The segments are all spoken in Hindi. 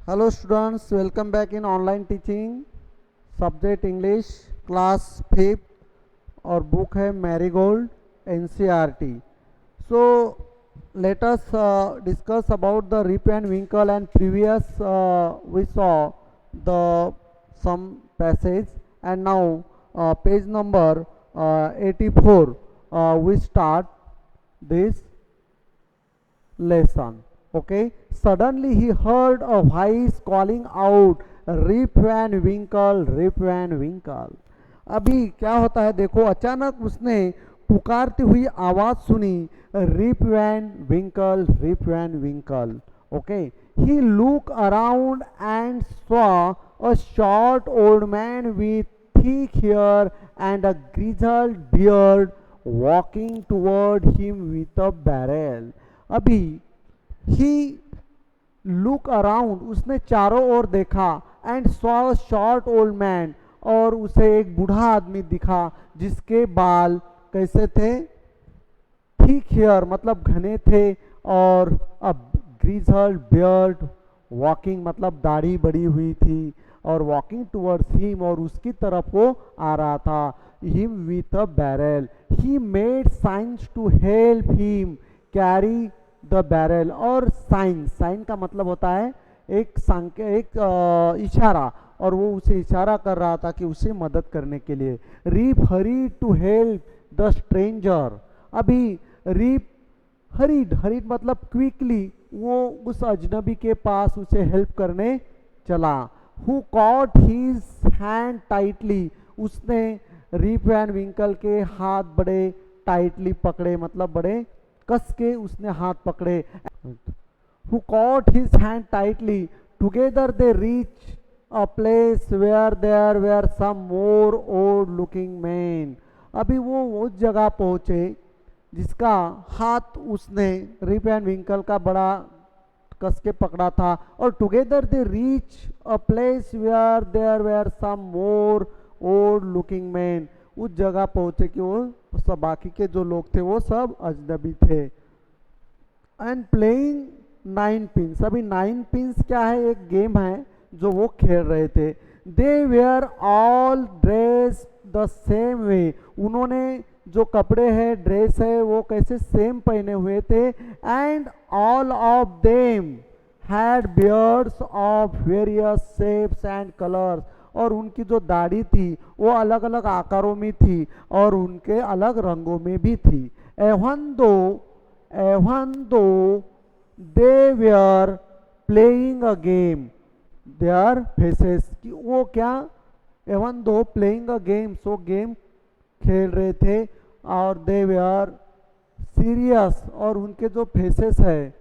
Hello students, welcome back in online teaching. Subject English, class 5th और book है Marigold NCERT. So let us discuss about the Rip and Winkle, and previous we saw the some passage, and now page number 84 we start this lesson. Okay, suddenly he heard a voice calling out, Rip Van Winkle, Rip Van Winkle. अभी क्या होता है देखो, अचानक उसने पुकारती हुई आवाज सुनी, Rip Van Winkle, Rip Van Winkle. Okay, he look around and saw a short old man with thick hair and a grizzled beard walking toward him with a barrel. अभी he look around, उसने चारों ओर देखा, and saw a short old man, और उसे एक बूढ़ा आदमी दिखा जिसके बाल कैसे थे, thick hair मतलब घने थे, और अब grizzled beard, walking मतलब दाढ़ी बड़ी हुई थी, और walking towards him और उसकी तरफ वो आ रहा था, him with a barrel. He made signs to help him carry the barrel. और साइन, साइन का मतलब होता है एक इशारा, और वो उसे इशारा कर रहा था कि उसे मदद करने के लिए. Rip hurried to help the stranger. अभी रीप हरीड, हरीड मतलब क्विकली, वो उस अजनबी के पास उसे हेल्प करने चला. Who caught his hand tightly, उसने रीप वैन विंकल के हाथ बड़े टाइटली पकड़े, मतलब बड़े कस के उसने हाथ पकड़े. Who caught his hand tightly. Together they reached a place where there were some more old looking men. अभी वो उस जगह पहुंचे जिसका हाथ उसने रिप एंड विंकल का बड़ा कस के पकड़ा था, और together they reach a place where there were some more old looking man. उस जगह पहुंचे कि वो सब बाकी के जो लोग थे वो सब अजनबी थे. And playing 9 pins. अभी 9 पिंस क्या है, एक गेम है जो वो खेल रहे थे. They were all dress the same way. उन्होंने जो कपड़े हैं, ड्रेस है, वो कैसे सेम पहने हुए थे. And all of them had beards of various shapes and colours. और उनकी जो दाढ़ी थी वो अलग अलग आकारों में थी और उनके अलग रंगों में भी थी. Even though they were playing a game, their faces, कि वो क्या, even though playing a game, so game खेल रहे थे, और दे वेयर सीरियस, और उनके जो फेसेस है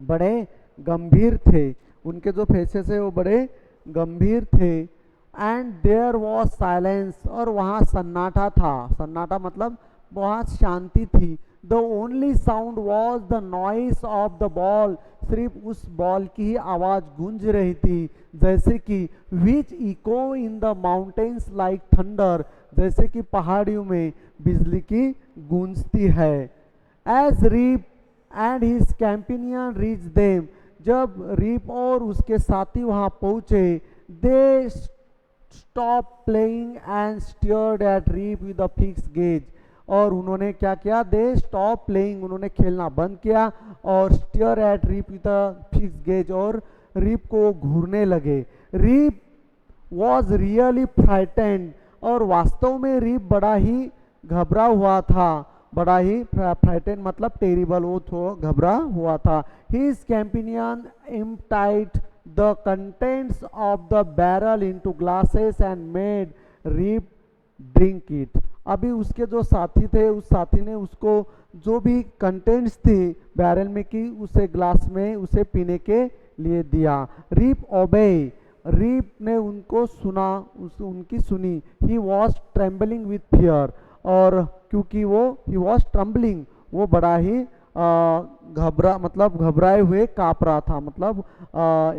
बड़े गंभीर थे, उनके जो फेसेस है वो बड़े गंभीर थे. एंड देयर वॉज साइलेंस, और वहाँ सन्नाटा था. सन्नाटा मतलब वहाँ शांति थी. The only sound was the noise of the ball. सिर्फ उस बॉल की ही आवाज गूंज रही थी, जैसे कि which echo in the mountains like thunder, जैसे कि पहाड़ियों में बिजली की गूंजती है. As Rip and his companion reach them. जब रीप और उसके साथी वहां पहुंचे, they stop playing and stared at Rip with a fix gaze. और उन्होंने क्या किया, दे स्टॉप प्लेइंग, उन्होंने खेलना बंद किया, और stare at Rip with a fix gaze, और रीप को घूरने लगे. रीप वॉज रियली फ्राइटेंड, और वास्तव में रीप बड़ा ही घबरा हुआ था. बड़ा ही फ्राइटेंड मतलब टेरिबल, वो तो घबरा हुआ था. His companion emptied the contents of the barrel into glasses and made Rip drink it. अभी उसके जो साथी थे, उस साथी ने उसको जो भी कंटेंट्स थी बैरल में की, उसे ग्लास में उसे पीने के लिए दिया. Rip obey. रीप ने उनको सुना, उनकी सुनी. He was trembling with fear, और क्योंकि वो he was trembling, वो बड़ा ही घबरा मतलब घबराए हुए काँप रहा था, मतलब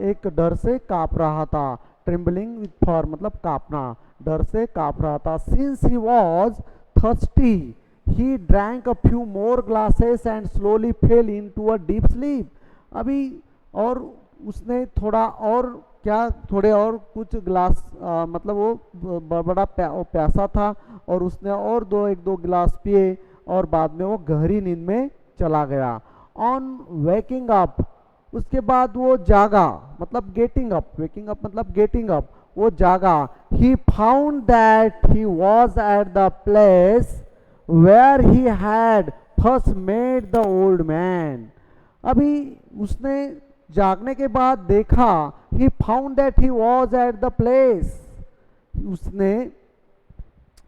एक डर से काँप रहा था. ट्रिम्बलिंग विथ फॉर मतलब काँपना, डर से काँप रहा था. Since he was thirsty he drank a few more glasses and slowly fail into a deep sleep. अभी और उसने थोड़ा और क्या, थोड़े और कुछ गिलास मतलब वो बड़ा प्यासा था और उसने और एक दो गिलास पिए और बाद में वो गहरी नींद में चला गया। ऑन वेकिंग अप, उसके बाद वो जागा, मतलब गेटिंग अप, वेकिंग अप मतलब गेटिंग अप, वो जागा। He found that he was at the place where he had first met the old man. अभी उसने जागने के बाद देखा, he found that he was at the place, उसने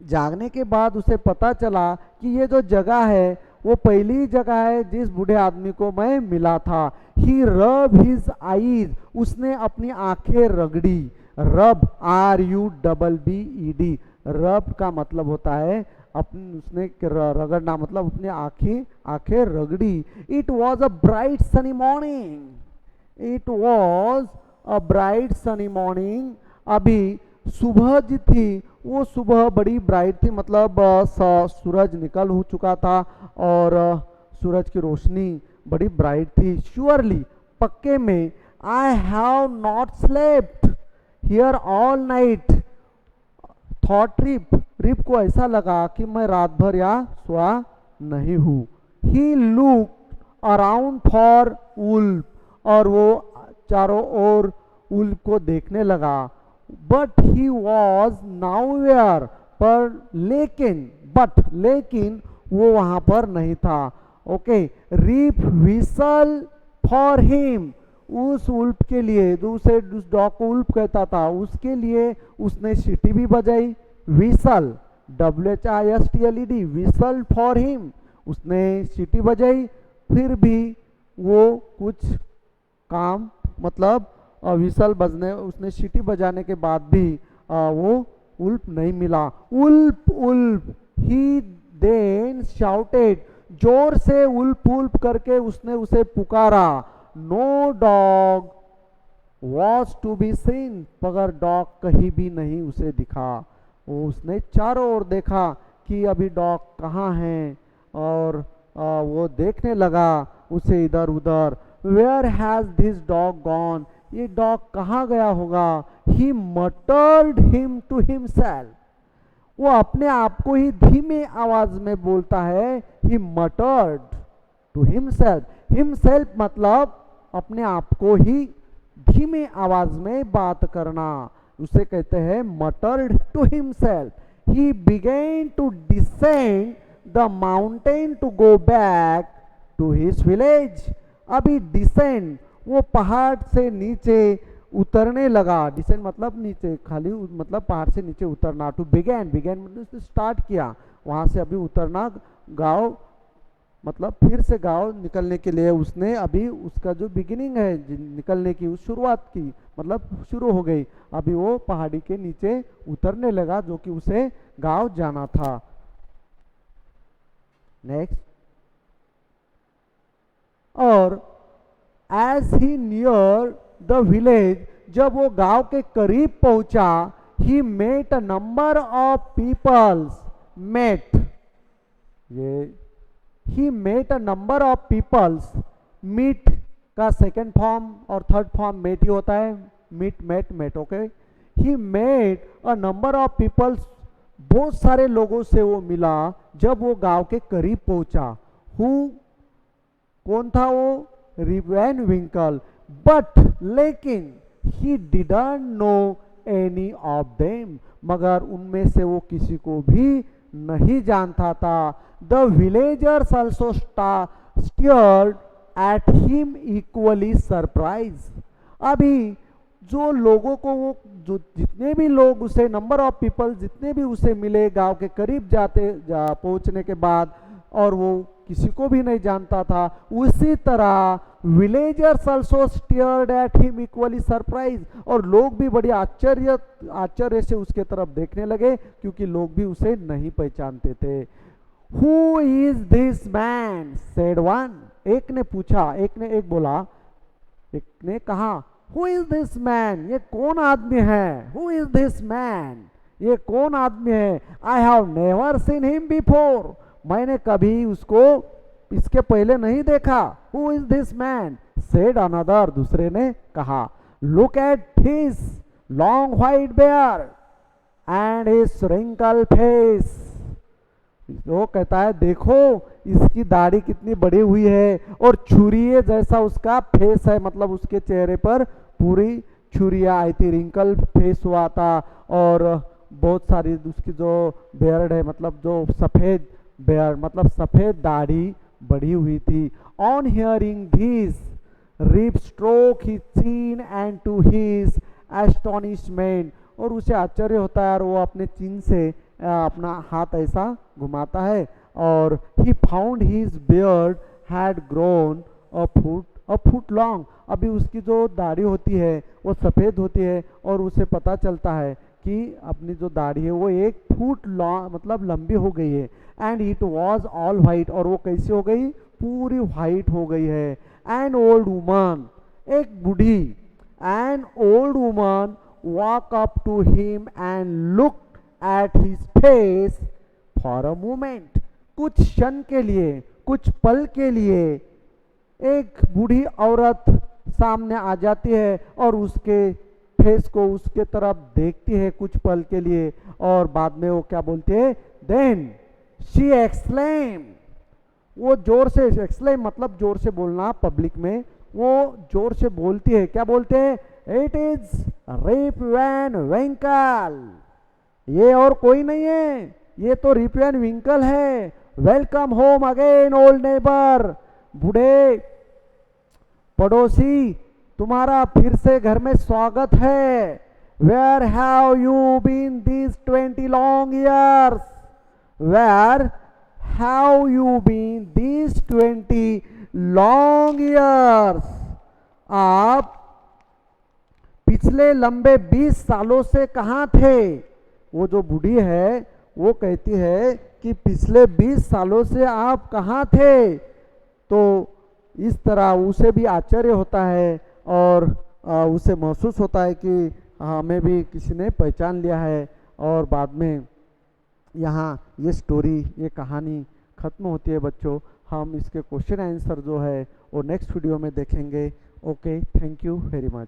जागने के बाद उसे पता चला कि ये जो जगह है वो पहली जगह है जिस बूढ़े आदमी को मैं मिला था। ही रब हिज आईज, उसने अपनी आंखें रगड़ी। रब, RUBBED, रब का मतलब होता है अपनी, उसने रगड़ना मतलब अपनी आंखें रगड़ी। It was a bright sunny morning, it was a bright sunny morning. अभी सुबह जी थी, वो सुबह बड़ी ब्राइट थी, मतलब सूरज निकल हो चुका था और सूरज की रोशनी बड़ी ब्राइट थी। श्योरली, पक्के में, I have not slept here all night, thought Rip, Rip को ऐसा लगा कि मैं रात भर यहाँ सोया नहीं हूँ। He look around for wolf, और वो चारों ओर वुल्फ को देखने लगा। But he was nowhere, पर लेकिन, लेकिन वो वहां पर नहीं था। Okay, Rip whistle for him, उस उल्फ के लिए, जो उसे उस डॉग को उल्फ कहता था उसके लिए उसने सीटी भी बजाई। Whistle, WHISTLED, whistle for him, उसने सीटी बजाई, फिर भी वो कुछ काम, मतलब विसल बजने, उसने सीटी बजाने के बाद भी वो उल्फ नहीं मिला। Wolf wolf, he then shouted, जोर से उल्फ उल्फ करके उसने उसे पुकारा। No dog was to be seen, मगर डॉग कहीं भी नहीं उसे दिखा। वो उसने चारों ओर देखा कि अभी डॉग कहाँ है, और वो देखने लगा उसे इधर उधर। Where has this dog gone, ये डॉग कहाँ गया होगा। He muttered him to himself, वो अपने आप को ही धीमे आवाज में बोलता है। ही मटर्ड टू हिमसेल्फ, हिमसेल्फ मतलब अपने आप को ही धीमे आवाज में बात करना, उसे कहते हैं muttered to himself. He began to descend the mountain to go back to his village. अभी डिसेंड, वो पहाड़ से नीचे उतरने लगा। डिसेंड मतलब नीचे, खाली मतलब पहाड़ से नीचे उतरना। टू बिगेन, बिगेन मतलब स्टार्ट किया, वहां से अभी उतरना, गांव मतलब फिर से गांव निकलने के लिए उसने अभी उसका जो बिगिनिंग है निकलने की, उस शुरुआत की, मतलब शुरू हो गई। अभी वो पहाड़ी के नीचे उतरने लगा जो कि उसे गांव जाना था। नेक्स्ट, और as he near the village, जब वो गांव के करीब पहुंचा, he met a number of peoples, met, ये he met a number of peoples, meet का सेकेंड फॉर्म और थर्ड फॉर्म मेट ही होता है, meet met met. Okay, he met a number of peoples, बहुत सारे लोगों से वो मिला जब वो गांव के करीब पहुंचा। हु, कौन था वो, रिप वैन विंकल। बट लेकिन he didn't know any of them, मगर उनमें से वो किसी को भी नहीं जानता था। The villagers also stared at him equally surprise. अभी जो लोगों को वो, जो जितने भी लोग उसे, नंबर ऑफ पीपल जितने भी उसे मिले गांव के करीब पहुंचने के बाद, और वो किसी को भी नहीं जानता था, उसी तरह villagers also stared at him equally surprise, और लोग भी बड़ी आश्चर्य से उसके तरफ देखने लगे क्योंकि लोग भी उसे नहीं पहचानते थे। Who is this man, said one, एक ने पूछा, एक बोला, एक ने कहा, हु इज दिस मैन, ये कौन आदमी है। हु इज दिस मैन, ये कौन आदमी है। I have never seen him before, मैंने कभी उसको इसके पहले नहीं देखा। Who is this man, said another, दूसरे ने कहा, look at his long white beard and his wrinkle face. वो कहता है देखो इसकी दाढ़ी कितनी बड़ी हुई है और छुरी जैसा उसका फेस है, मतलब उसके चेहरे पर पूरी छुरियाँ आई थी, रिंकल फेस हुआ था और बहुत सारी उसकी जो बेयर्ड है, मतलब जो सफ़ेद बेयर्ड मतलब सफ़ेद दाढ़ी बढ़ी हुई थी। On hearing this Rip stroke his chin and to his astonishment, और उसे आश्चर्य होता है और वो अपने चिन से अपना हाथ ऐसा घुमाता है और he found his beard had grown a foot long. अभी उसकी जो दाढ़ी होती है वो सफ़ेद होती है और उसे पता चलता है कि अपनी जो दाढ़ी है वो 1 फुट लॉन्ग मतलब लंबी हो गई है। And it was all white, और वो कैसी हो गई, पूरी वाइट हो गई है। एन ओल्ड वुमन, एक बूढ़ी, an old woman walk up to him and look at his face for a moment. कुछ क्षण के लिए, कुछ पल के लिए एक बूढ़ी औरत सामने आ जाती है और उसके फेस को उसके तरफ देखती है कुछ पल के लिए, और बाद में वो क्या बोलती है, देन शी एक्सक्लेम, वो जोर से, एक्सक्लेम मतलब जोर से बोलना पब्लिक में, वो जोर से बोलती है, क्या बोलते हैं, इट इज रिप वैन विंकल, ये और कोई नहीं है, ये तो रिप वैन विंकल है। Welcome home again old neighbour, बूढ़े पड़ोसी तुम्हारा फिर से घर में स्वागत है। Where have you been this 20 long years, where have you been this 20 long years, आप पिछले लंबे 20 सालों से कहाँ थे। वो जो बूढ़ी है वो कहती है कि पिछले 20 सालों से आप कहाँ थे। तो इस तरह उसे भी आश्चर्य होता है और उसे महसूस होता है कि हमें भी किसी ने पहचान लिया है। और बाद में यहाँ ये स्टोरी, ये कहानी ख़त्म होती है बच्चों। हम इसके क्वेश्चन आंसर जो है वो नेक्स्ट वीडियो में देखेंगे। Okay, thank you very much.